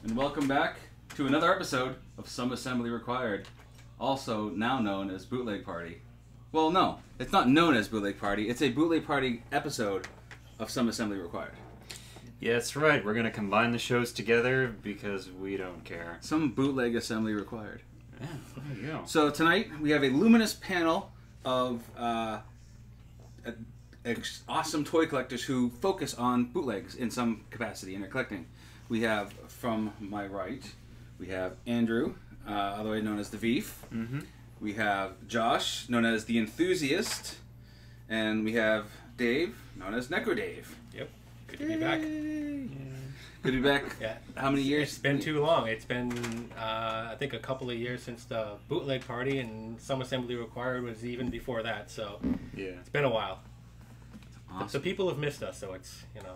and welcome back to another episode of Some Assembly Required, also now known as Bootleg Party. Well, no, it's not known as Bootleg Party, it's a Bootleg Party episode of Some Assembly Required. Yeah, that's right. We're going to combine the shows together because we don't care. Some Bootleg Assembly Required. Yeah, there you go. So tonight we have a luminous panel of awesome toy collectors who focus on bootlegs in some capacity in their collecting. We have, from my right, we have Andrew, otherwise known as the Veef. Mm-hmm. We have Josh, known as the Enthusiast. And we have Dave, known as Nekrodave. Yep. Good to be back. Good to be back. Yeah. How many years? It's been too long. It's been, I think, a couple of years since the Bootleg Party, and Some Assembly Required was even before that. So Yeah. it's been a while. Awesome. So people have missed us. So it's, you know,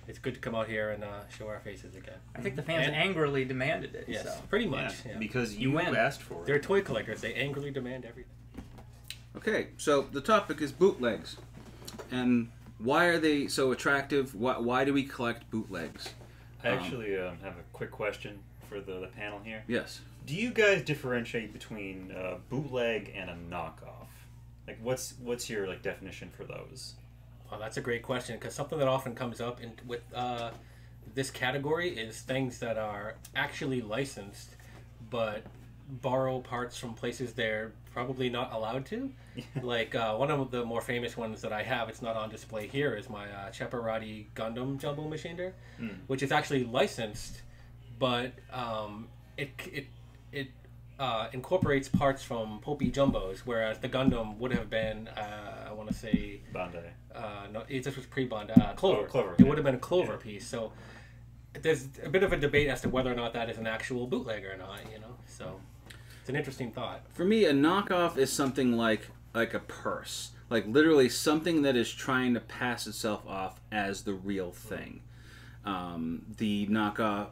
it's good to come out here and show our faces again. I think the fans angrily demanded it. Yes, So. pretty much. Yeah, Yeah. because You win. asked for it. They're toy collectors. They angrily demand everything. Okay, so the topic is bootlegs. And why are they so attractive? Why do we collect bootlegs? I actually have a quick question for the panel here. Yes. Do you guys differentiate between bootleg and a knockoff? Like, what's your definition for those? Well, that's a great question, because something that often comes up with this category is things that are actually licensed, but borrow parts from places they're probably not allowed to. Like one of the more famous ones that I have, it's not on display here, is my Cheparati Gundam Jumbo Machinder, which is actually licensed, but it incorporates parts from Popey Jumbos, whereas the Gundam would have been, I want to say... Bandai. No, this was pre-Bond. Clover. Clover. It would have been a Clover piece. So there's a bit of a debate as to whether or not that is an actual bootleg or not. You know, so it's an interesting thought. For me, a knockoff is something like a purse, like literally something that is trying to pass itself off as the real thing. The knockoff,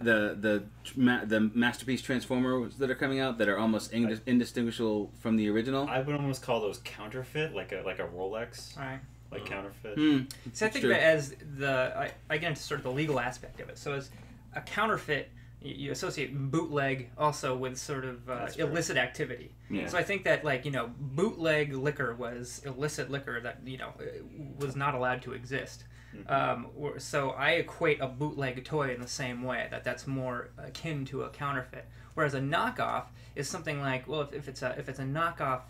the masterpiece Transformers that are coming out that are almost indistinguishable from the original. I would almost call those counterfeit, like a Rolex, All right. like counterfeit. So I think of it as I get into sort of the legal aspect of it. So as a counterfeit, you associate bootleg also with sort of illicit activity. Yeah. So I think that bootleg liquor was illicit liquor that was not allowed to exist. So I equate a bootleg toy in the same way, that's more akin to a counterfeit. Whereas a knockoff is something like, well, if it's a knockoff,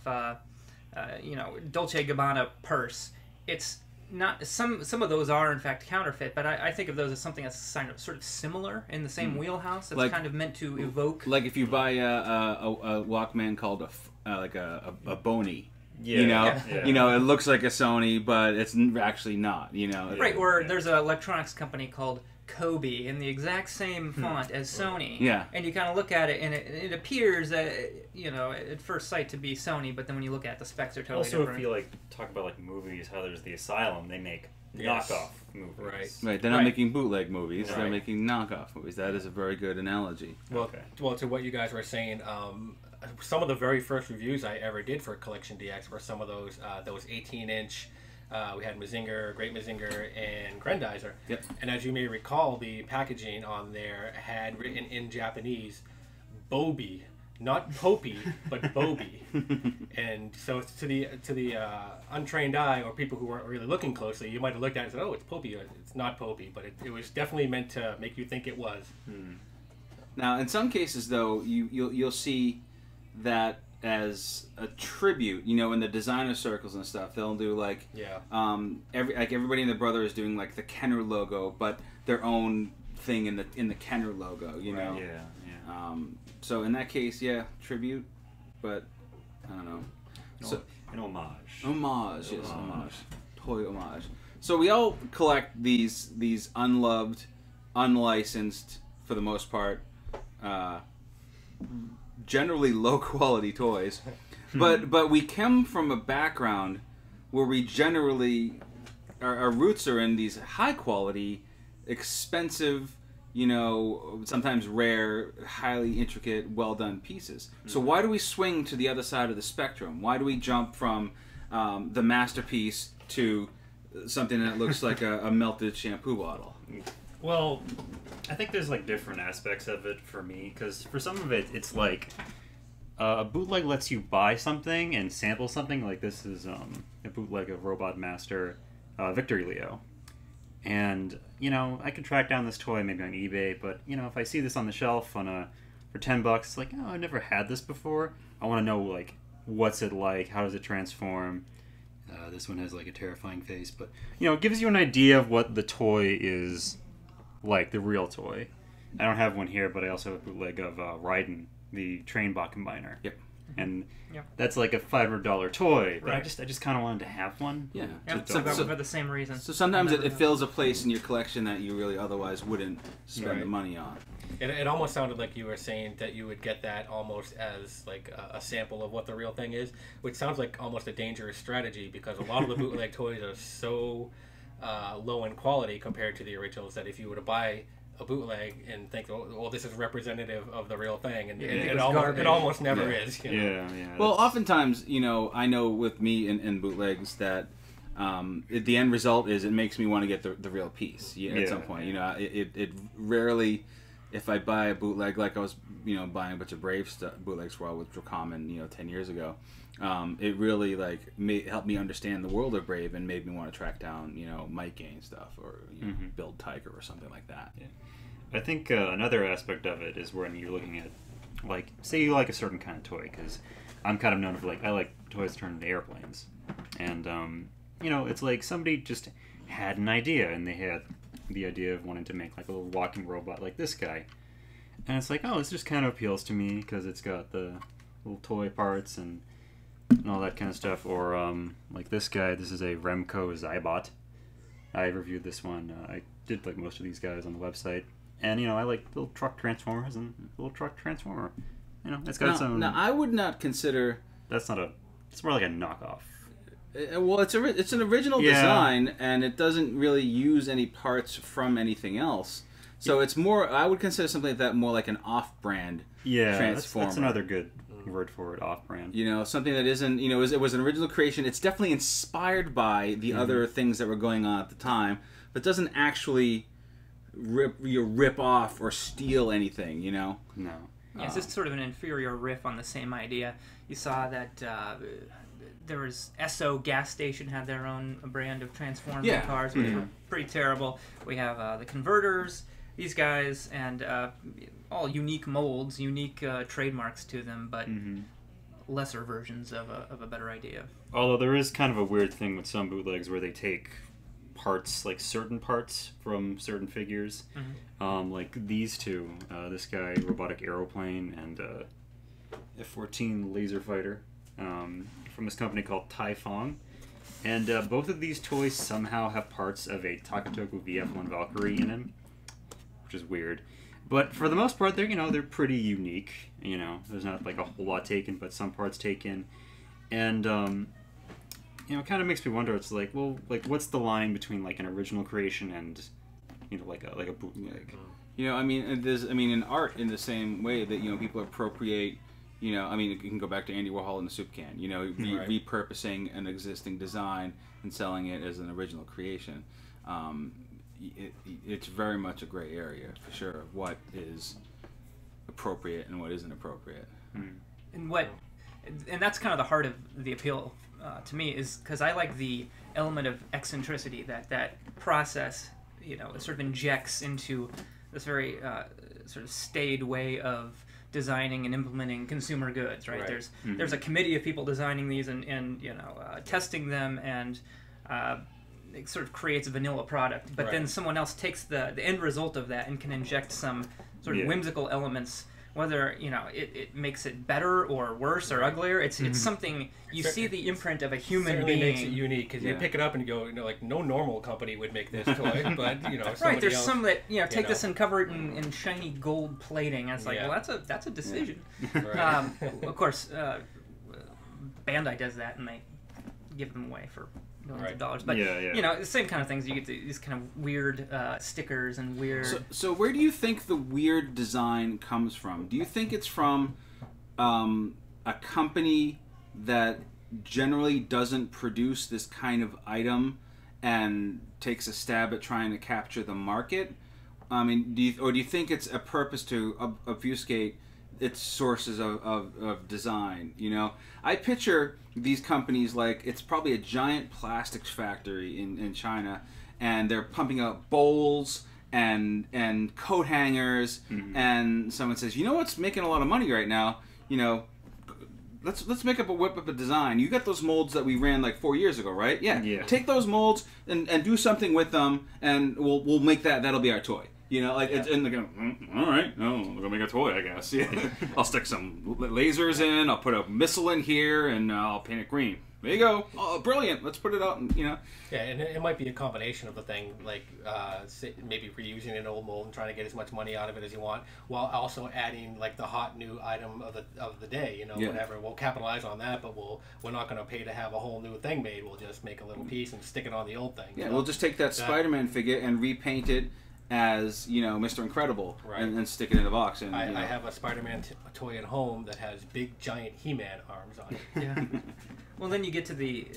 Dolce & Gabbana purse, it's not. Some of those are in fact counterfeit, but I think of those as something that's sort of similar in the same wheelhouse. That's kind of meant to evoke. Like if you buy a Walkman called a Boney. Yeah. It looks like a Sony, but it's actually not. Right, or there's an electronics company called Kobe in the exact same font as Sony. Yeah. And you kind of look at it, and it appears at first sight to be Sony, but then when you look at the specs, are totally Also, different. if you talk about movies, how there's the Asylum, they make knockoff movies. Right, they're not making bootleg movies, Right. they're making knockoff movies. That is a very good analogy. Well, to what you guys were saying, some of the very first reviews I ever did for CollectionDX were some of those 18-inch. We had Mazinger, Great Mazinger, and Grendizer. Yep. And as you may recall, the packaging on there had written in Japanese, Bobi, not Popey, but Bobi. And so to the untrained eye or people who weren't really looking closely, you might have looked at it and said, "Oh, it's Popey." It's not Popey, but it was definitely meant to make you think it was. Now, in some cases, though, you'll see that as a tribute, in the designer circles and stuff, they'll do everybody and their brother is doing the Kenner logo, but their own thing in the Kenner logo, Right. Yeah. So in that case, tribute, but I don't know. An homage. Homage, yes, homage, toy homage. So we all collect these unloved, unlicensed, for the most part, generally low quality toys, but we come from a background where we generally our roots are in these high quality, expensive, sometimes rare, highly intricate, well done pieces. So why do we swing to the other side of the spectrum? Why do we jump from the masterpiece to something that looks like a melted shampoo bottle? Well, I think there's like different aspects of it for me, because for some of it, it's like a bootleg lets you buy something and sample something. Like this is a bootleg of Robot Master Victory Leo. And, you know, I could track down this toy maybe on eBay, but, you know, if I see this on the shelf for $10, it's like, oh, I've never had this before. I want to know, like, what's it like? How does it transform? This one has, like, a terrifying face, but, you know, it gives you an idea of what the toy is like, the real toy. I don't have one here, but I also have a bootleg of Raiden, the train bot combiner. Yep. And that's like a $500 toy, but Right. I just kind of wanted to have one. Yeah. For the same reason. So sometimes it fills a place in your collection that you really otherwise wouldn't spend the money on. It almost sounded like you were saying that you would get that almost as like a sample of what the real thing is, which sounds like almost a dangerous strategy because a lot of the bootleg toys are so low in quality compared to the originals that if you were to buy a bootleg and think, oh, well, this is representative of the real thing, and it almost never is. You know? Yeah. Well, oftentimes, you know, I know with me in bootlegs that the end result is it makes me want to get the real piece at some point. You know, it rarely, if I buy a bootleg, like I was, you know, buying a bunch of Brave bootlegs for a while with Dracommon, you know, 10 years ago, it really, like, helped me understand the world of Brave and made me want to track down, you know, Mike Gain stuff or, you know, Build Tiger or something like that. Yeah. I think another aspect of it is when you're looking at, like, say you like a certain kind of toy, because I'm kind of known for, like, I like toys turned into airplanes. And, you know, it's like somebody just had an idea, and they had the idea of wanting to make, like, a little walking robot like this guy. And it's like, oh, this just kind of appeals to me, because it's got the little toy parts and all that kind of stuff. Or, like this guy, this is a Remco Zybot. I reviewed this one. I did, like, most of these guys on the website. And, you know, I like little truck transformers and little truck transformer. You know, it's got its own... Now, I would not consider... That's not a... It's more like a knockoff. Well, it's an original design, and it doesn't really use any parts from anything else. So it's more... I would consider something like that more like an off-brand transformer. That's another good word for it, off-brand. You know, something that isn't... You know, it was an original creation. It's definitely inspired by the other things that were going on at the time, but doesn't actually... rip off or steal anything, you know? No. Yeah, it's just sort of an inferior riff on the same idea. You saw that there was Esso gas station had their own brand of transforming cars, which were pretty terrible. We have the converters, these guys, and all unique molds, unique trademarks to them, but lesser versions of a better idea. Although there is kind of a weird thing with some bootlegs where they take parts, like certain parts from certain figures, like these two, this guy, Robotic Aeroplane, and F-14 Laser Fighter, from this company called Taifong. And both of these toys somehow have parts of a Takatoku VF-1 Valkyrie in them, which is weird. But for the most part, they're, you know, they're pretty unique. You know, there's not like a whole lot taken, but some parts taken. And you know, it kind of makes me wonder. It's like, well, like, what's the line between like an original creation and, you know, like a bootleg? You know, I mean, in art, in the same way that, you know, people appropriate. You know, I mean, you can go back to Andy Warhol and the soup can. You know, repurposing an existing design and selling it as an original creation. It's very much a gray area for sure of what is appropriate and what isn't appropriate. And that's kind of the heart of the appeal to me, is because I like the element of eccentricity that process, you know, sort of injects into this very sort of staid way of designing and implementing consumer goods, right? There's a committee of people designing these and you know, testing them, and it sort of creates a vanilla product. But then someone else takes the end result of that and can inject some sort of whimsical elements, whether, you know, it makes it better or worse or uglier. It's something, you see the imprint of a human being. Makes it unique, because you pick it up and you go, you know, like, no normal company would make this toy, but, you know, right, there's else, some that, you know, take this and cover it in shiny gold plating, and it's like, well, that's a decision. Of course, Bandai does that, and they give them away for millions of dollars. But, you know, the same kind of things. You get these kind of weird stickers and weird... So where do you think the weird design comes from? Do you think it's from a company that generally doesn't produce this kind of item and takes a stab at trying to capture the market? I mean, do you think it's a purpose to obfuscate its sources of design? You know, I picture these companies like it's probably a giant plastics factory in China, and they're pumping out bowls and coat hangers, and someone says, you know what's making a lot of money right now? You know, let's whip up a design. You got those molds that we ran like 4 years ago, right? Yeah. Take those molds and do something with them, and we'll make that'll be our toy. You know, like it's, and they're going, all right, we're gonna make a toy, I guess. Yeah, I'll stick some lasers in. I'll put a missile in here, and I'll paint it green. There you go. Oh, brilliant! Let's put it out, and you know. Yeah, and it might be a combination of the thing, like maybe reusing an old mold and trying to get as much money out of it as you want, while also adding like the hot new item of the day. You know, whatever. We'll capitalize on that, but we're not going to pay to have a whole new thing made. We'll just make a little piece and stick it on the old thing. Yeah, we'll just take that Spider-Man figure and repaint it as, you know, Mr. Incredible, and stick it in a box. And I have a Spider-Man toy at home that has big giant He-Man arms on it. Yeah. Well, then you get to the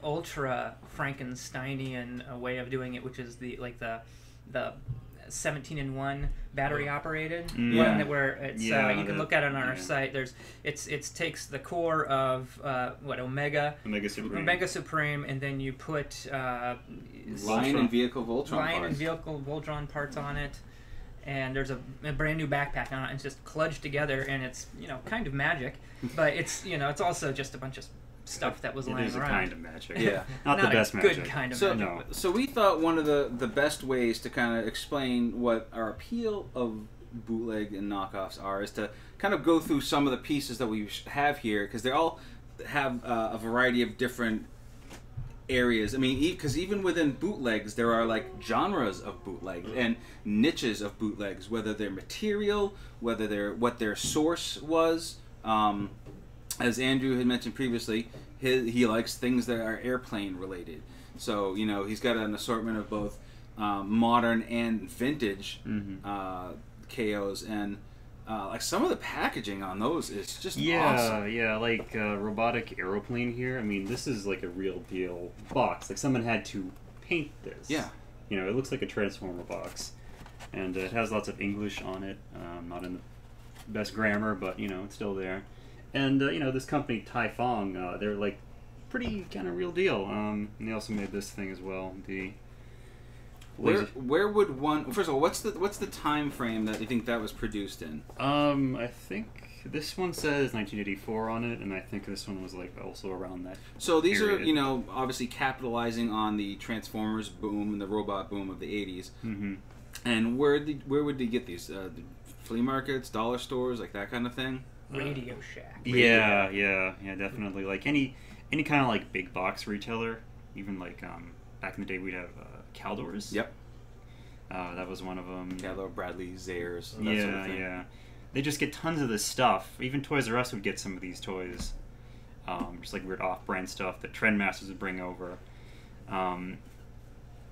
ultra Frankensteinian way of doing it, which is the 17-in-1 battery operated one, where it's you can look at it on our site. It takes the core of Omega Supreme, and then you put Lion and Vehicle Voltron parts on it, and there's a brand new backpack on it, and it's just kludged together, and it's, you know, kind of magic, but it's, you know, it's also just a bunch of stuff that was lying around. It is a kind of magic. Yeah. Not the best magic. Good kind of magic. No. So we thought one of the best ways to kind of explain what our appeal of bootleg and knockoffs are is to kind of go through some of the pieces that we have here, because they all have a variety of different areas. I mean, because even within bootlegs, there are like genres of bootlegs and niches of bootlegs, whether they're material, whether they're what their source was. As Andrew had mentioned previously, he likes things that are airplane related. So, you know, he's got an assortment of both modern and vintage KOs, and like some of the packaging on those is just awesome. Yeah, like robotic aeroplane here. I mean, this is like a real deal box. Like someone had to paint this. Yeah. You know, it looks like a Transformer box, and it has lots of English on it. Not in the best grammar, but you know, it's still there. And you know, this company Tai Fong, they're like pretty kind of real deal. And they also made this thing as well. The where would one? First of all, what's the time frame that you think that was produced in? I think this one says 1984 on it, and I think this one was like also around that. So these period. Are, you know, obviously capitalizing on the Transformers boom and the robot boom of the 80s. Mm-hmm. And where would they get these? Flea markets, dollar stores, like that kind of thing. Radio Shack. Yeah, definitely. Like any kind of like big box retailer, even like back in the day we'd have Caldors. Yep. That was one of them. Caldor, Bradley, Zayres. That sort of thing. Yeah. They just get tons of this stuff. Even Toys R Us would get some of these toys, just like weird off-brand stuff that Trendmasters would bring over, and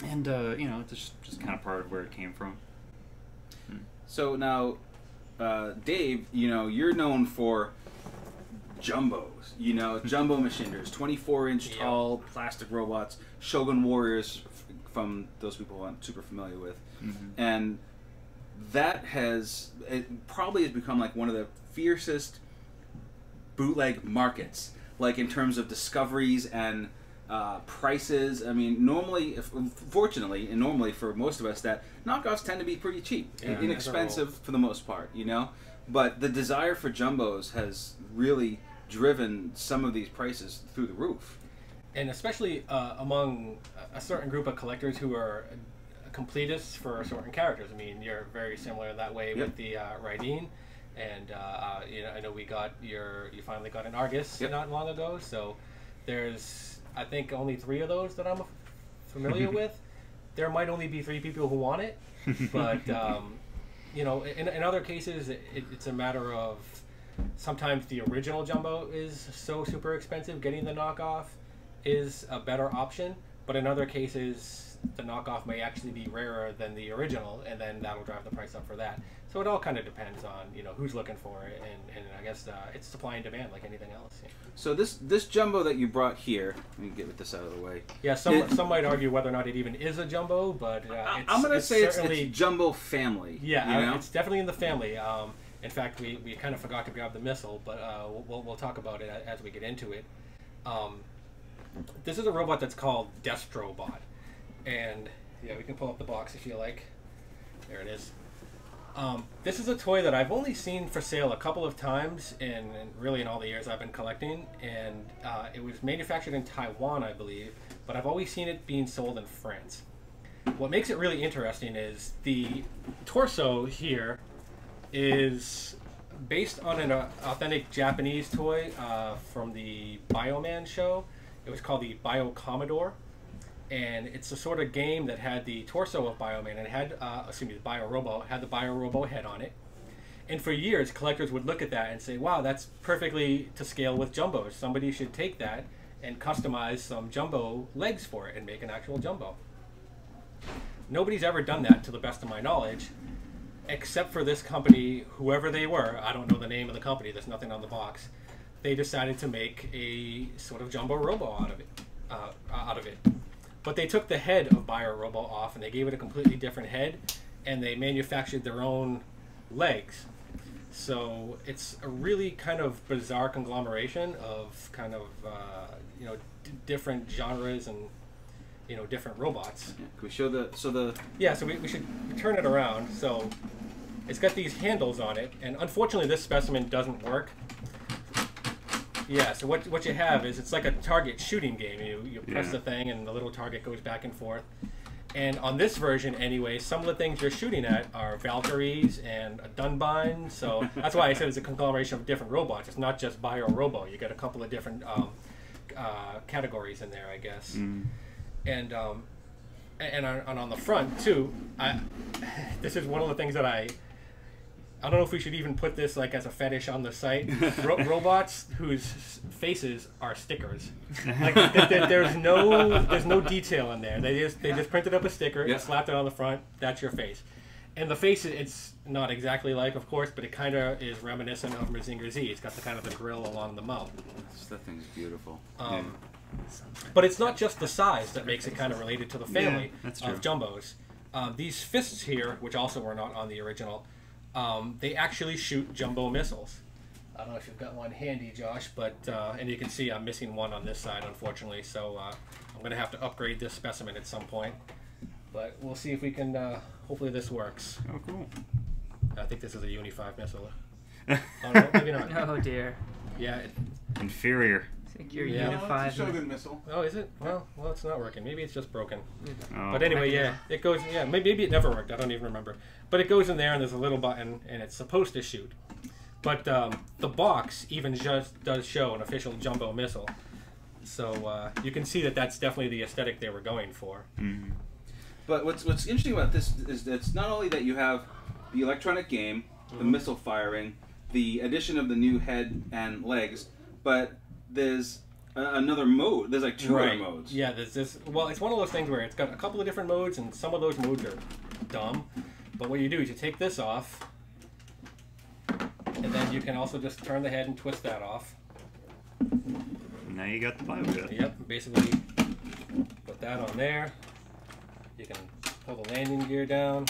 you know, it's just kind of part of where it came from. So now, Dave, you know, you're known for jumbos, you know, jumbo machiners, 24-inch tall plastic robots, Shogun Warriors, from those people who aren't super familiar with. Mm-hmm. And that probably has become like one of the fiercest bootleg markets, like in terms of discoveries and prices. I mean, normally for most of us, that knockoffs tend to be pretty cheap, inexpensive for the most part, you know. But the desire for jumbos has really driven some of these prices through the roof, and especially among a certain group of collectors who are completists for certain characters. I mean, you're very similar in that way with the Raideen, and you know, I know you finally got an Argus not long ago. So there's, I think, only 3 of those that I'm familiar with. There might only be 3 people who want it, but you know, in other cases, it's a matter of sometimes the original jumbo is so super expensive. Getting the knockoff is a better option, but in other cases, the knockoff may actually be rarer than the original, and then that'll drive the price up for that. So it all kind of depends on who's looking for it, and I guess it's supply and demand like anything else. So this jumbo that you brought here, let me get this out of the way. Yeah, some might argue whether or not it even is a jumbo, but I'm going to say it's jumbo family. Yeah, it's definitely in the family. In fact, we kind of forgot to grab the missile, but we'll talk about it as we get into it. This is a robot that's called Destrobot, and yeah, we can pull up the box if you like. There it is. This is a toy that I've only seen for sale a couple of times, and really in all the years I've been collecting, and it was manufactured in Taiwan, I believe, but I've always seen it being sold in France. What makes it really interesting is the torso here is based on an authentic Japanese toy from the Bioman show. It was called the Bio Commodore. And it's a sort of game that had the torso of Bioman and it had, the Bio Robo, had the Bio Robo head on it. And for years, collectors would look at that and say, wow, that's perfectly to scale with jumbos. Somebody should take that and customize some jumbo legs for it and make an actual jumbo. Nobody's ever done that, to the best of my knowledge, except for this company, whoever they were. I don't know the name of the company. There's nothing on the box. They decided to make a sort of jumbo robo out of it. But they took the head of Bio Robo off and they gave it a completely different head, and they manufactured their own legs. So it's a really kind of bizarre conglomeration of kind of different genres and different robots. Yeah, can we show the Yeah, so we should turn it around. So it's got these handles on it, and unfortunately this specimen doesn't work. Yeah, so what you have is it's like a target shooting game. You press the thing and the little target goes back and forth. And on this version anyway, some of the things you're shooting at are Valkyries and a Dunbine. So that's why I said it's a conglomeration of different robots. It's not just Bio Robo. You got a couple of different categories in there, I guess. And on the front too, this is one of the things that I don't know if we should even put this like as a fetish on the site. Robots whose faces are stickers. Like there's no detail in there. They just printed up a sticker and slapped it on the front. That's your face. And the face, it's not exactly like, of course, but it kind of is reminiscent of Mazinger Z. It's got the kind of the grill along the mouth. That thing's beautiful. But it's not just the size that makes it kind of related to the family of jumbos. These fists here, which also were not on the original, they actually shoot jumbo missiles. I don't know if you've got one handy, Josh, but and you can see I'm missing one on this side, unfortunately. So I'm going to have to upgrade this specimen at some point. But we'll see if we can. Hopefully this works. Oh, cool. I think this is a Uni 5 missile. Oh, no, maybe not. Oh dear. Yeah. Inferior. I think you're Yeah. Uni 5. It's a Shogun missile. Oh, is it? Well, it's not working. Maybe it's just broken. Oh. But anyway, yeah, it goes. Yeah, maybe it never worked. I don't even remember. But it goes in there, and there's a little button, and it's supposed to shoot. But the box even just does show an official jumbo missile, so you can see that that's definitely the aesthetic they were going for. Mm-hmm. But what's interesting about this is that it's not only that you have the electronic game, the missile firing, the addition of the new head and legs, but there's another mode. There's like two other modes. Yeah, there's this. Well, it's one of those things where it's got a couple of different modes, and some of those modes are dumb. But what you do is you take this off, and then you can also just turn the head and twist that off. Now you got the biojet. Yep, basically put that on there. You can pull the landing gear down.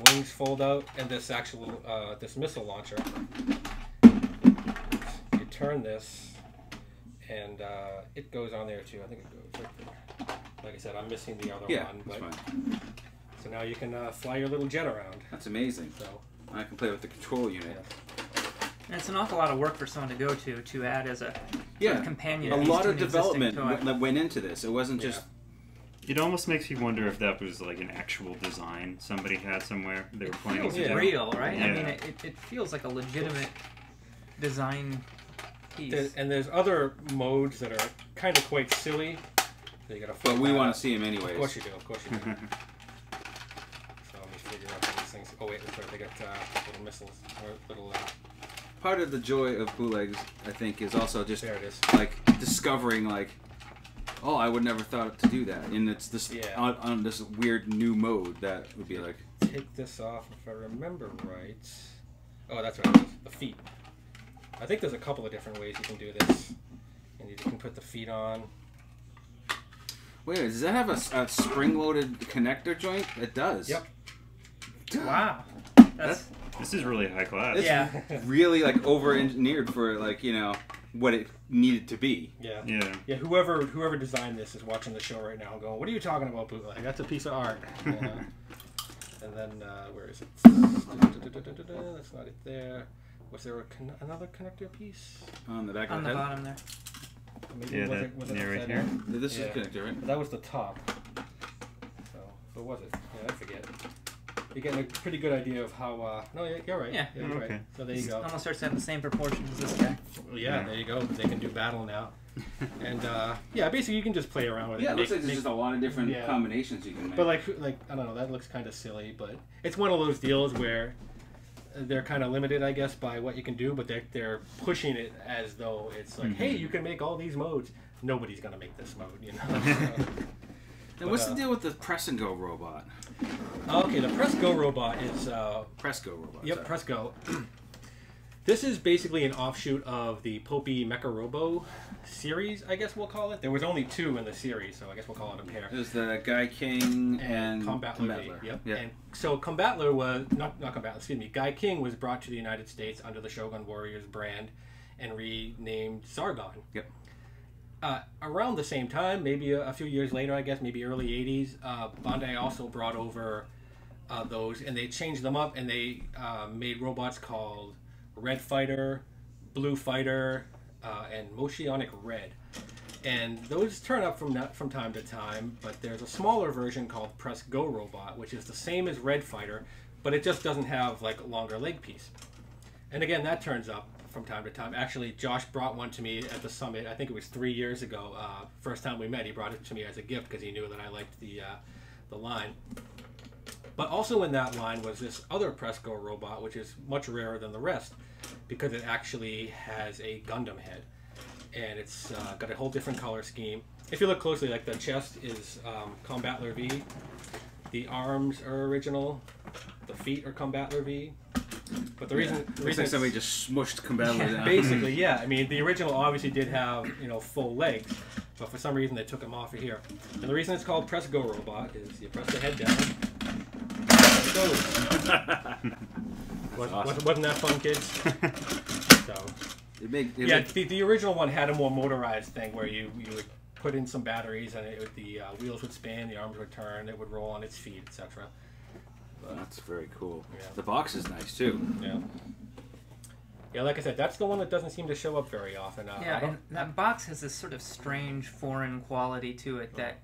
Wings fold out, and this actual this missile launcher. You turn this, and it goes on there too. I think it goes right there. Like I said, I'm missing the other one, but fine. so now you can fly your little jet around. That's amazing. So I can play with the control unit. And it's an awful lot of work for someone to go to add as a sort of companion. A piece lot to of an existing development toy. went into this. It wasn't just. It almost makes you wonder if that was like an actual design somebody had somewhere. They were playing It with feels it. real, right? Yeah. I mean, it feels like a legitimate design piece. There's other modes that are kind of quite silly. So you gotta. But we want to see him anyways. Of course you do. Of course you do. So let me figure out how these things. Oh wait, that's right. They got little missiles or little. Part of the joy of bootlegs, I think, is also just There it is. like discovering like Oh, I would never thought to do that. And it's this Yeah. on this weird new mode that would be like. Take this off if I remember right. Oh, that's what it is. The feet. I think there's a couple of different ways you can do this. And you can put the feet on. Wait, does that have a spring-loaded connector joint? It does. Yep. Wow. That's This is really high class. It's Yeah. really like over-engineered for like, you know, what it needed to be. Yeah. Yeah. Yeah, whoever designed this is watching the show right now going, what are you talking about, bootleg? That's a piece of art. And then, where is it? That's not it there. Was there another connector piece? On the back on of the the head. bottom there. Maybe Yeah, was that near right upside here. down? This Yeah. is a connector, right? But that was the top. So, what was it? Yeah, I forget. You're getting a pretty good idea of how, no, you're right. Yeah. You're Okay. right. So there you go. Almost starts to have the same proportions as this guy. Well, yeah, there you go. They can do battle now. And, yeah, basically you can just play around with it. Yeah, it looks like Make- there's just a lot of different Yeah. combinations you can make. But like I don't know, that looks kind of silly. But it's one of those deals where they're kind of limited, I guess, by what you can do. But they're pushing it as though it's like, hey, you can make all these modes. Nobody's gonna make this mode, you know. And what's the deal with the press and go robot? Okay, the Press Go robot is. Press go robot. Yep, sorry. Press Go. This is basically an offshoot of the Popey Mecha Robo series, I guess we'll call it. There was only 2 in the series, so I guess we'll call it a pair. It was the Guy King and Combatler. V. Yep. Yeah. And so Combatler was not Combatler. Excuse me. Guy King was brought to the United States under the Shogun Warriors brand and renamed Sargon. Yep. Around the same time, maybe a few years later, I guess, maybe early '80s, Bandai also brought over those, and they changed them up, and they made robots called Red Fighter, Blue Fighter, and Motionic Red. And those turn up from time to time, but there's a smaller version called Press Go Robot, which is the same as Red Fighter, but it just doesn't have like a longer leg piece. And again, that turns up from time to time. Actually, Josh brought one to me at the summit. I think it was 3 years ago. First time we met, he brought it to me as a gift because he knew that I liked the line. But also in that line was this other Press Go robot, which is much rarer than the rest because it actually has a Gundam head. And it's got a whole different color scheme. If you look closely, like the chest is Combatler V. The arms are original. The feet are Combatler V. But the reason, Looks like somebody just smushed Combatler down. basically, yeah. I mean, the original obviously did have, you know, full legs, but for some reason they took them off of here. And the reason it's called Press Go Robot is you press the head down, it goes. Wasn't that fun, kids? So the original one had a more motorized thing where you would put in some batteries and the wheels would spin, the arms would turn, it would roll on its feet, etc. That's very cool. Yeah. The box is nice too. Yeah. Yeah, like I said, that's the one that doesn't seem to show up very often. Yeah, and that box has this sort of strange foreign quality to it that,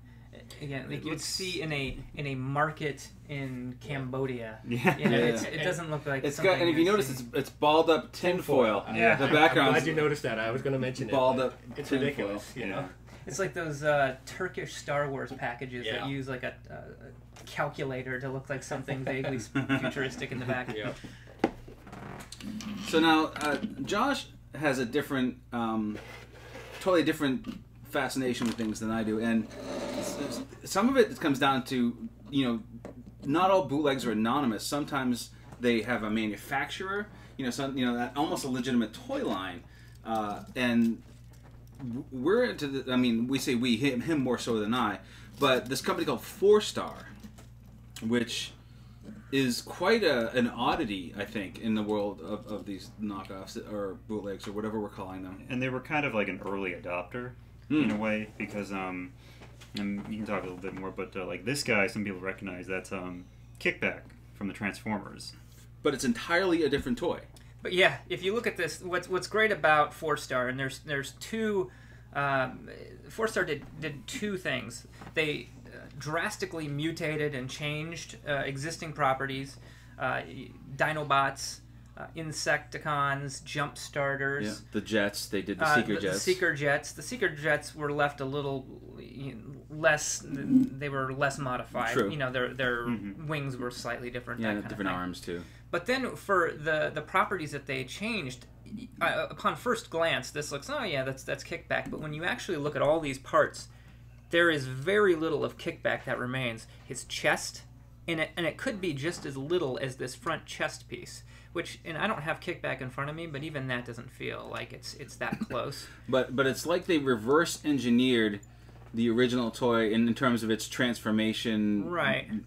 again, like you would see in a market in Cambodia. Yeah. You know, Yeah. it doesn't look like It's something got, and if you you'd notice, see. it's balled up tinfoil. Yeah. The I'm background. glad you noticed that. I was going to mention it. Balled but up It's tinfoil. ridiculous, you know. It's like those Turkish Star Wars packages Yeah. that use like a calculator to look like something vaguely futuristic in the back. Yeah. So now, Josh has a different, totally different fascination with things than I do, and some of it comes down to, you know, not all bootlegs are anonymous. Sometimes they have a manufacturer, you know, almost a legitimate toy line, and we're into the. I mean, we say we, him more so than I, but this company called 4-Star, which is quite an oddity, I think, in the world of these knockoffs or bootlegs or whatever we're calling them. And they were kind of like an early adopter in a way because, and you can talk a little bit more, but like this guy, some people recognize that's Kickback from the Transformers. But it's entirely a different toy. But yeah, if you look at this, what's great about 4-Star, and there's two. 4-Star did two things. They drastically mutated and changed existing properties, Dinobots, Insecticons, Jump Starters. Yeah, the jets. They did the Seeker jets. The Seeker jets. The Seeker jets were left a little less. They were less modified. True. You know, their wings were slightly different. Yeah, that kind different of thing. arms too. But then for the properties that they changed, upon first glance, this looks, oh yeah, that's Kickback. But when you actually look at all these parts, there is very little of kickback that remains. His chest, and it could be just as little as this front chest piece. Which, and I don't have kickback in front of me, but even that doesn't feel like it's that close. But it's like they reverse engineered the original toy in terms of its transformation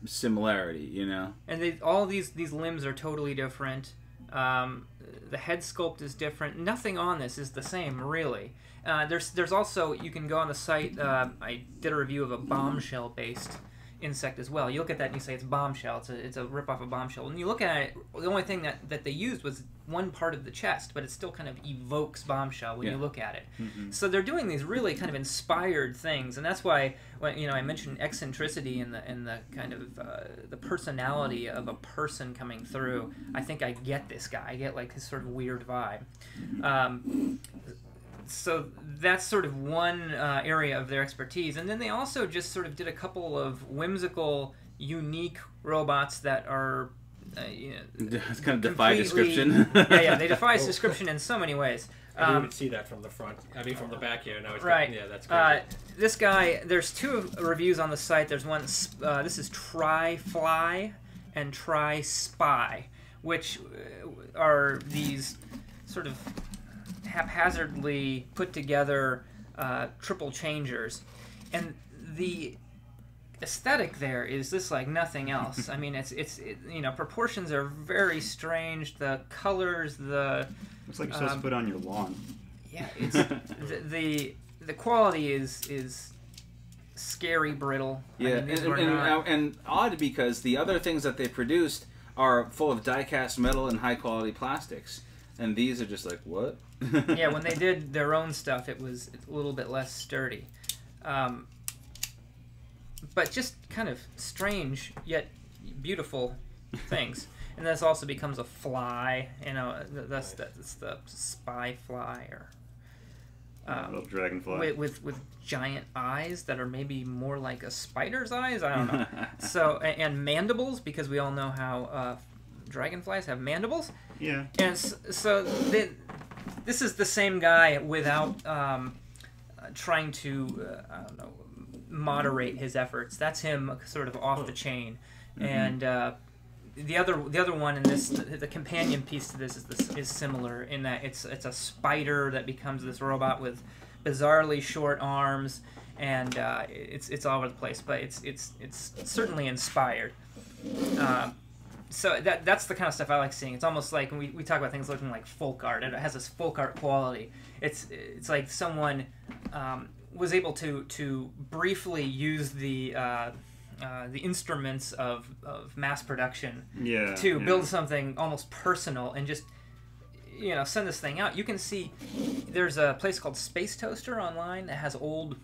similarity, you know. And all these limbs are totally different. The head sculpt is different. Nothing on this is the same, really. There's also, you can go on the site. I did a review of a bombshell based insect as well. You look at that and you say it's bombshell. It's a rip off of bombshell. And you look at it, the only thing that they used was one part of the chest, but it still kind of evokes bombshell when you look at it. So they're doing these really kind of inspired things, and that's why when I mentioned eccentricity and the kind of the personality of a person coming through. I think I get this guy. I get like his sort of weird vibe. So that's sort of one area of their expertise. And then they also just sort of did a couple of whimsical, unique robots that are, it's kind of defy description. yeah, they defy description in so many ways. You would see that from the front. I mean, from the back here. Now it's yeah, that's crazy. This guy, there's two reviews on the site. There's one, this is Tri-Fly and Tri-Spy, which are these sort of haphazardly put together triple changers, and the aesthetic there is just like nothing else. I mean, it's proportions are very strange. The colors, looks like you're supposed to put on your lawn. Yeah, it's the quality is scary brittle. Yeah, and odd because the other things that they produced are full of die-cast metal and high-quality plastics. And these are just like, what? Yeah, when they did their own stuff, it's a little bit less sturdy. But just kind of strange, yet beautiful things. And this also becomes a fly, that's the spy fly, or little dragonfly. With giant eyes that are maybe more like a spider's eyes, I don't know. So, and mandibles, because we all know how dragonflies have mandibles. Yeah. And so this is the same guy without trying to, I don't know, moderate his efforts. That's him sort of off the chain. And the other one in this, the companion piece to this is similar in that it's a spider that becomes this robot with bizarrely short arms, and it's all over the place. But it's certainly inspired. So that's the kind of stuff I like seeing. It's almost like when we talk about things looking like folk art. It has this folk art quality. It's like someone was able to briefly use the instruments of mass production to build something almost personal and just send this thing out. You can see there's a place called Space Toaster online that has old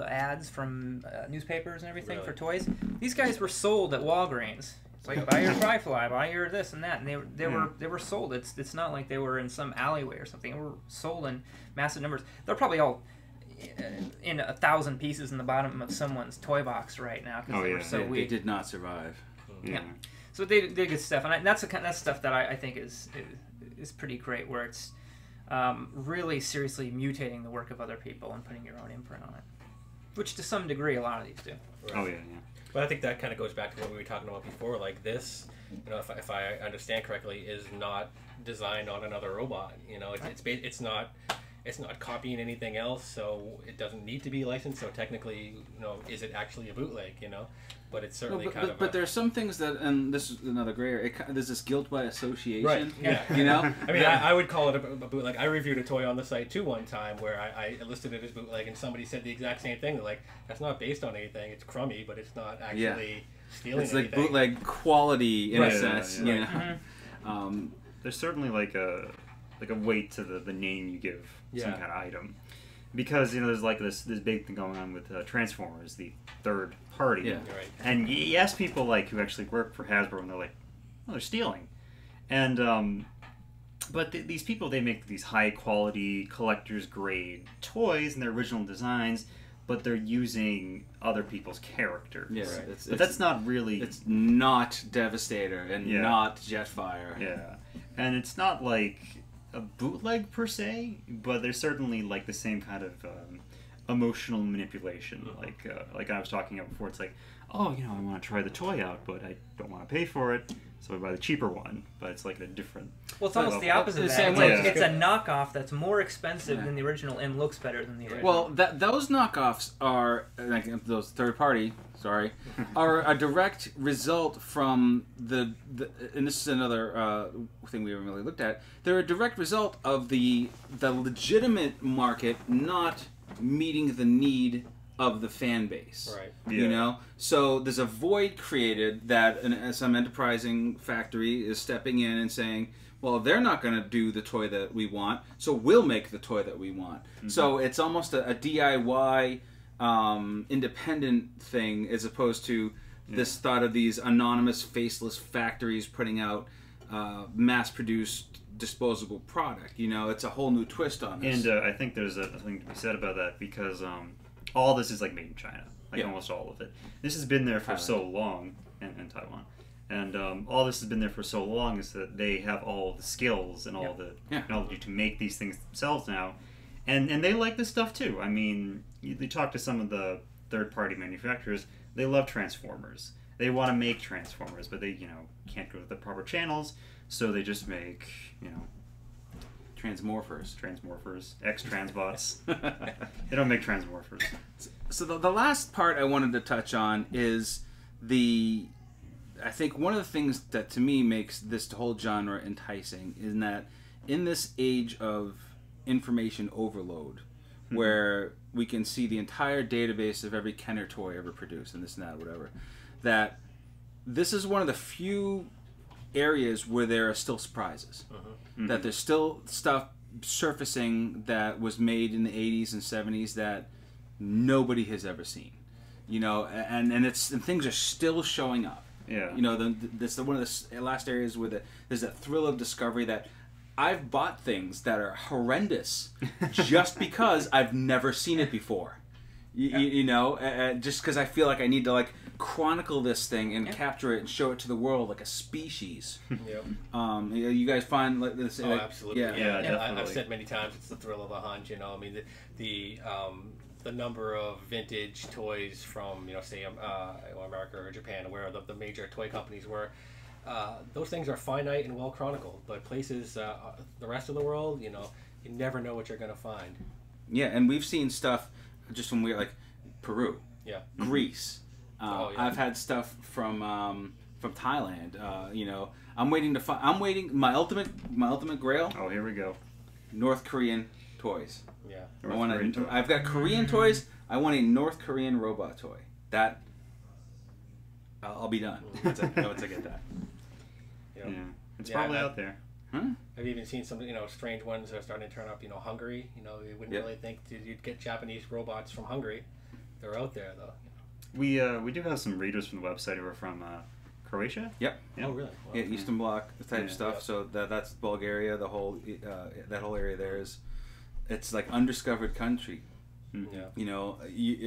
ads from newspapers and everything for toys. These guys were sold at Walgreens. It's like, buy your Tri-Fly, buy your this and that, and they were sold. It's not like they were in some alleyway or something. They were sold in massive numbers. They're probably all in 1,000 pieces in the bottom of someone's toy box right now because they were so weak. They did not survive. Yeah. So they did good stuff, and that's the kind of stuff that I think is pretty great, where it's really seriously mutating the work of other people and putting your own imprint on it, which to some degree a lot of these do. Right. Oh yeah. But I think that kind of goes back to what we were talking about before. Like this, if I understand correctly, is not designed on another robot. It's not copying anything else, so it doesn't need to be licensed. So technically, is it actually a bootleg? But it's certainly But there's some things that, and this is another gray area. There's this guilt by association. Right. Yeah. I mean, I would call it a bootleg. I reviewed a toy on the site too one time where I listed it as bootleg, and somebody said the exact same thing. They're like, "That's not based on anything. It's crummy, but it's not actually stealing It's anything." Like bootleg quality in a sense. There's certainly like a weight to the name you give some kind of item. Because there's like this big thing going on with Transformers, the third party, Right. And you ask people like who actually work for Hasbro, and they're like, "Oh, they're stealing," and but these people, they make these high quality collector's grade toys in their original designs, but they're using other people's characters. Yeah, but that's not really. It's not Devastator and not Jetfire. Yeah, and it's not like a bootleg per se, but there's certainly like the same kind of emotional manipulation. Like I was talking about before, it's like, oh, I want to try the toy out, but I don't want to pay for it, so I buy the cheaper one. But it's like a different. Well, it's almost the opposite of that. It's a knockoff that's more expensive than the original and looks better than the original. Well, those knockoffs are, like those third party, are a direct result from the and this is another thing we haven't really looked at. They're a direct result of the legitimate market not meeting the need of the fan base. Right. Yeah. So there's a void created that some enterprising factory is stepping in and saying, well, they're not going to do the toy that we want, so we'll make the toy that we want. Mm-hmm. So it's almost a DIY independent thing, as opposed to this thought of these anonymous, faceless factories putting out mass-produced disposable product. It's a whole new twist on this. And I think there's a thing to be said about that, because all this is like made in China, almost all of it. This has been there for so long, and Taiwan, and all this has been there for so long is that they have all the skills and all the technology to make these things themselves now, and they like this stuff too. I mean, you talk to some of the third-party manufacturers, they love Transformers. They want to make Transformers, but they can't go to the proper channels, so they just make Transmorphers, X-Transbots. They don't make Transmorphers. So the last part I wanted to touch on is I think one of the things that to me makes this whole genre enticing is that in this age of information overload, where we can see the entire database of every Kenner toy ever produced and this and that, whatever, that this is one of the few areas where there are still surprises. That there's still stuff surfacing that was made in the 80s and 70s that nobody has ever seen. And things are still showing up. Yeah. This one of the last areas where there's that thrill of discovery that I've bought things that are horrendous just because I've never seen it before. Just because I feel like I need to chronicle this thing and capture it and show it to the world like a species. You guys find this? Oh, absolutely. Yeah, definitely. I've said many times it's the thrill of the hunt. I mean, the number of vintage toys from say America or Japan, where the major toy companies were. Those things are finite and well chronicled, but places, the rest of the world, you never know what you're going to find. Yeah, and we've seen stuff just when we're Peru, Greece. I've had stuff from Thailand. I'm waiting my ultimate grail. Oh, here we go. North Korean toys. Yeah. I've got Korean toys. I want a North Korean robot toy. That I'll be done once I get that. Yeah, it's probably out there. I've even seen some, strange ones that are starting to turn up. Hungary. You wouldn't really think you'd get Japanese robots from Hungary. They're out there though. We do have some readers from the website who are from Croatia. Yep. Oh, really? Well, yeah, Eastern Bloc type stuff. So that's Bulgaria. The whole that whole area there it's like undiscovered country. Yeah.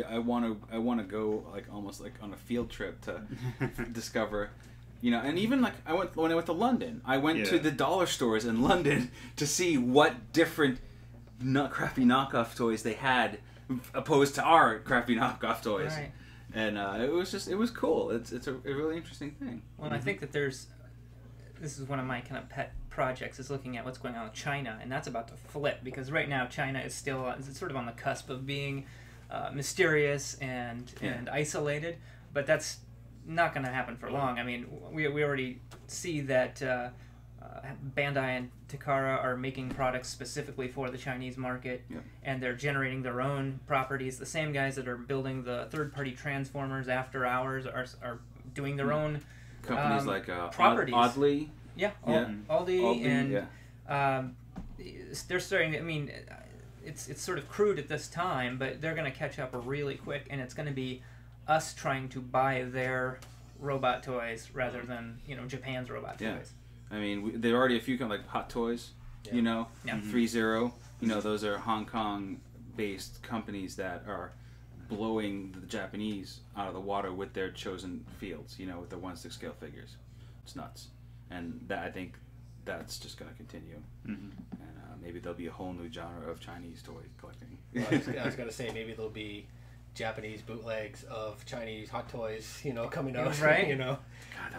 I want to go almost on a field trip to discover. And even when I went to London, I went to the dollar stores in London to see what different crappy knockoff toys they had, opposed to our crappy knockoff toys. Right. And it was cool. It's a really interesting thing. Well, I think that this is one of my kind of pet projects, is looking at what's going on with China, and that's about to flip, because right now China is still sort of on the cusp of being mysterious and isolated, but that's not going to happen for long. I mean, we already see that Bandai and Takara are making products specifically for the Chinese market, and they're generating their own properties. The same guys that are building the third-party Transformers After Hours are doing their own companies like properties. Oddly. Aldi, and they're starting. I mean, it's sort of crude at this time, but they're going to catch up really quick, and it's going to be us trying to buy their robot toys rather than Japan's robot toys. I mean, there are already a few like Hot Toys, 3-0. Those are Hong Kong-based companies that are blowing the Japanese out of the water with their chosen fields. With their 1/6 scale figures. It's nuts, and that I think that's just going to continue. Mm-hmm. And maybe there'll be a whole new genre of Chinese toy collecting. I was gonna say maybe there'll be Japanese bootlegs of Chinese hot toys, coming out, Right?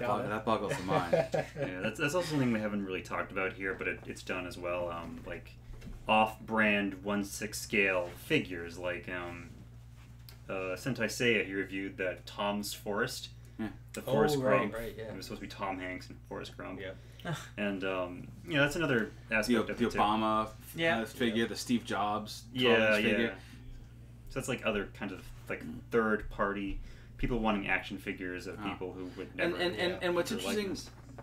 God, that boggles the mind. Yeah, that's also something we haven't really talked about here, but it's done as well. Like off-brand 1/6 scale figures, like Sentai Seiya, he reviewed that Tom's Forest, the Forest Grump. Right, yeah. It was supposed to be Tom Hanks and Forest Grump. Yeah. And that's another aspect of The it too. Obama figure, the Steve Jobs figure. So that's like other kinds of like third-party people wanting action figures of people who would never. And what's interesting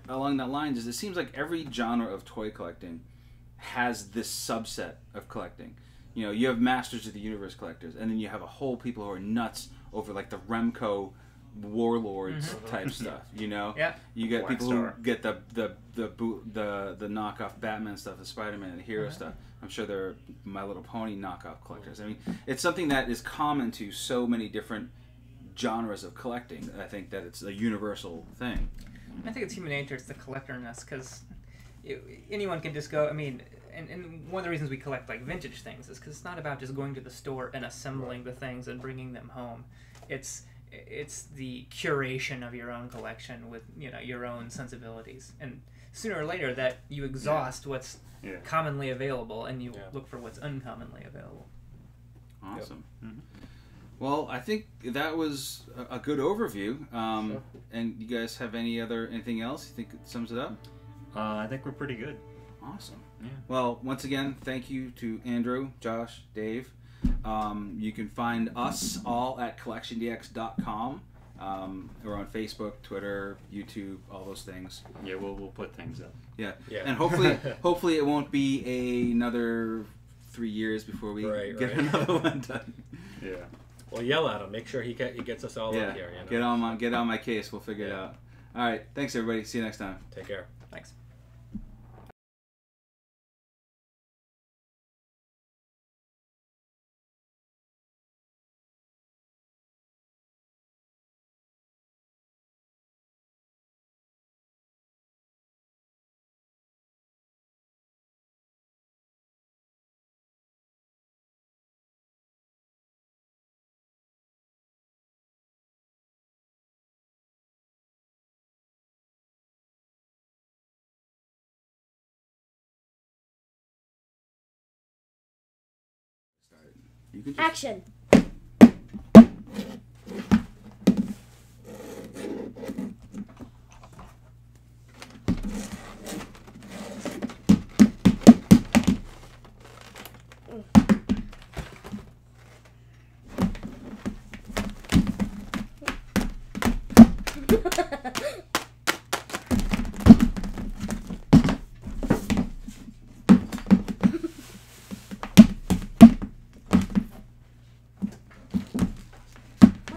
along that lines is it seems like every genre of toy collecting has this subset of collecting. You have Masters of the Universe collectors, and then you have a whole people who are nuts over like the Remco Warlords type stuff. Yeah. You get Black people Star. who get the knockoff Batman stuff, the Spider-Man, and the hero stuff. I'm sure they're My Little Pony knockoff collectors. I mean, it's something that is common to so many different genres of collecting. I think that it's a universal thing. I think it's human nature. It's the collectorness, because anyone can just go. I mean, and one of the reasons we collect like vintage things is because it's not about just going to the store and assembling the things and bringing them home. It's the curation of your own collection with your own sensibilities, and sooner or later that you exhaust what's commonly available and you look for what's uncommonly available. Awesome. Yep. Mm-hmm. Well, I think that was a good overview. Sure. And you guys have anything else you think sums it up? I think we're pretty good. Awesome. Yeah. Well, once again, thank you to Andrew, Josh, Dave. You can find us all at CollectionDX.com. We're on Facebook, Twitter, YouTube, all those things. Yeah, we'll put things up. Yeah. And hopefully it won't be another 3 years before we get another one done. Yeah. Well, yell at him. Make sure he gets us all up here. Get on my case. We'll figure it out. All right. Thanks, everybody. See you next time. Take care. Thanks. You can just... Action.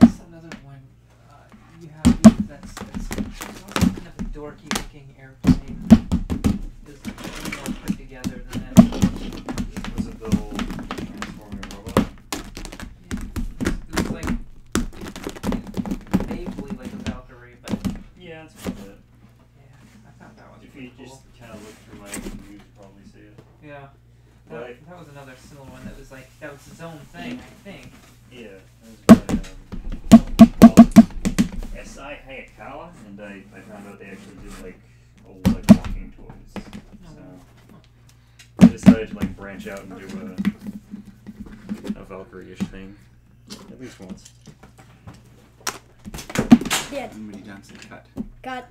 What's another one you have that's also kind of a dorky looking airplane? Is more put together than that. Was it the old transforming robot? It looks like vaguely like a Valkyrie, but Yeah, that's about it. yeah, I thought that was If pretty you cool. just kind of look through my reviews, you probably see it. Yeah. But That was another similar one that was like, that was its own thing, I think. yeah, that was by S.I. Hayakawa, and I found out they actually did like old like walking toys. So I decided to like branch out and do a Valkyrie-ish thing, at least once. Yeah. When you done, say cut. Got